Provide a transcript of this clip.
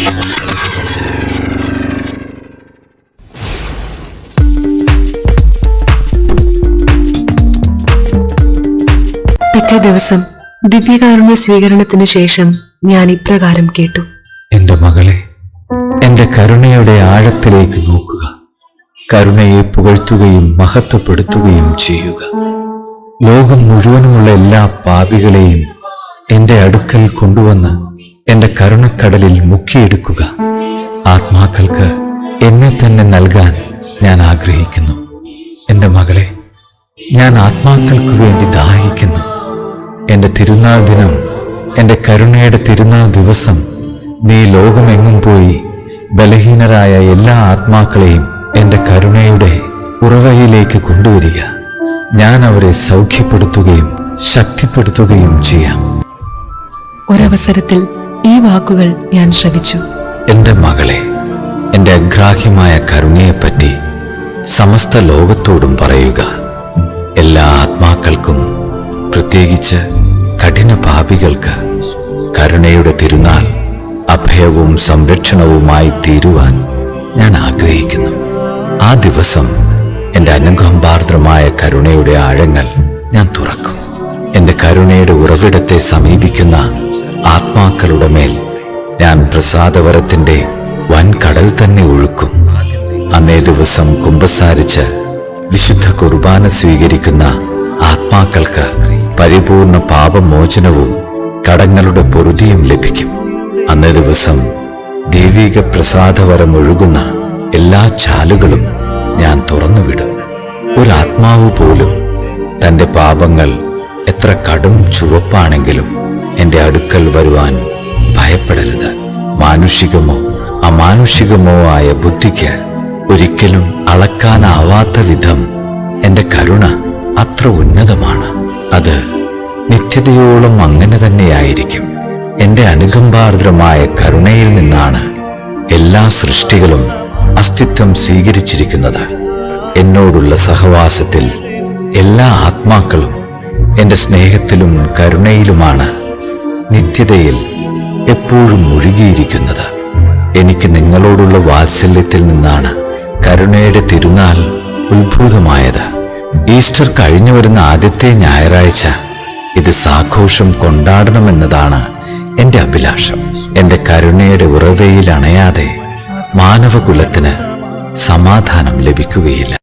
പിറ്റേ ദിവസം ദിവ്യകാരുണ്യ സ്വീകരണത്തിന് ശേഷം ഞാൻ ഇപ്രകാരം കേട്ടു. എന്റെ മകളെ, എന്റെ കരുണയുടെ ആഴത്തിലേക്ക് നോക്കുക. കരുണയെ പുകഴ്ത്തുകയും മഹത്വപ്പെടുത്തുകയും ചെയ്യുക. ലോകം മുഴുവനുമുള്ള എല്ലാ പാപികളെയും എന്റെ അടുക്കൽ കൊണ്ടുവന്ന് എന്റെ കരുണക്കടലിൽ മുക്കിയെടുക്കുക. ആത്മാക്കൾക്ക് എന്നെ തന്നെ നൽകാൻ ഞാൻ ആഗ്രഹിക്കുന്നു. എന്റെ മകളെ, ഞാൻ ആത്മാക്കൾക്ക് വേണ്ടി ദാഹിക്കുന്നു. എന്റെ തിരുനാൾ ദിനം, എന്റെ കരുണയുടെ തിരുനാൾ ദിവസം നീ ലോകമെങ്ങും പോയി ബലഹീനരായ എല്ലാ ആത്മാക്കളെയും എന്റെ കരുണയുടെ ഉറവയിലേക്ക് കൊണ്ടുവരിക. ഞാൻ അവരെ സൗഖ്യപ്പെടുത്തുകയും ശക്തിപ്പെടുത്തുകയും ചെയ്യാം. ഒരവസരത്തിൽ ഈ വാക്കുകൾ ഞാൻ ശ്രവിച്ചു. എന്റെ മകളെ, എന്റെ അഗ്രാഹ്യമായ കരുണയെപ്പറ്റി സമസ്ത ലോകത്തോടും പറയുക. എല്ലാ ആത്മാക്കൾക്കും, പ്രത്യേകിച്ച് കഠിന പാപികൾക്ക് കരുണയുടെ തിരുനാൾ അഭയവും സംരക്ഷണവുമായി തീരുവാൻ ഞാൻ ആഗ്രഹിക്കുന്നു. ആ ദിവസം എന്റെ അനുകമ്പാർദ്രമായ കരുണയുടെ ആഴങ്ങൾ ഞാൻ തുറക്കും. എന്റെ കരുണയുടെ ഉറവിടത്തെ സമീപിക്കുന്ന ആത്മാക്കളുടെ മേൽ ഞാൻ പ്രസാദവരത്തിന്റെ വൻകടൽ തന്നെ ഒഴുക്കും. അന്നേ ദിവസം കുമ്പസാരിച്ച് വിശുദ്ധ കുർബാന സ്വീകരിക്കുന്ന ആത്മാക്കൾക്ക് പരിപൂർണ പാപമോചനവും കടങ്ങളുടെ പൊറുതിയും ലഭിക്കും. അന്നേ ദിവസം ദൈവിക പ്രസാദവരമൊഴുകുന്ന എല്ലാ ചാലുകളും ഞാൻ തുറന്നുവിടും. ഒരാത്മാവ് പോലും തന്റെ പാപങ്ങൾ എത്ര കടും ചുവപ്പാണെങ്കിലും എന്റെ അടുക്കൽ വരുവാൻ ഭയപ്പെടരുത്. മാനുഷികമോ അമാനുഷികമോ ആയ ബുദ്ധിക്ക് ഒരിക്കലും അളക്കാനാവാത്ത വിധം എന്റെ കരുണ അത്ര ഉന്നതമാണ്. അത് നിത്യതയോളം അങ്ങനെ തന്നെയായിരിക്കും. എന്റെ അനുകമ്പാർദ്രമായ കരുണയിൽ നിന്നാണ് എല്ലാ സൃഷ്ടികളും അസ്തിത്വം സ്വീകരിച്ചിരിക്കുന്നത്. എന്നോടുള്ള സഹവാസത്തിൽ എല്ലാ ആത്മാക്കളും എന്റെ സ്നേഹത്തിലും കരുണയിലുമാണ് നിത്യതയിൽ എപ്പോഴും മുഴുകിയിരിക്കുന്നത്. എനിക്ക് നിങ്ങളോടുള്ള വാത്സല്യത്തിൽ നിന്നാണ് കരുണയുടെ തിരുനാൾ ഉത്ഭൂതമായത്. ഈസ്റ്റർ കഴിഞ്ഞു വരുന്ന ആദ്യത്തെ ഞായറാഴ്ച ഇത് സാഘോഷം കൊണ്ടാടണമെന്നതാണ് എന്റെ അഭിലാഷം. എന്റെ കരുണയുടെ ഉറവയിൽ അണയാതെ മാനവകുലത്തിന് സമാധാനം ലഭിക്കുകയില്ല.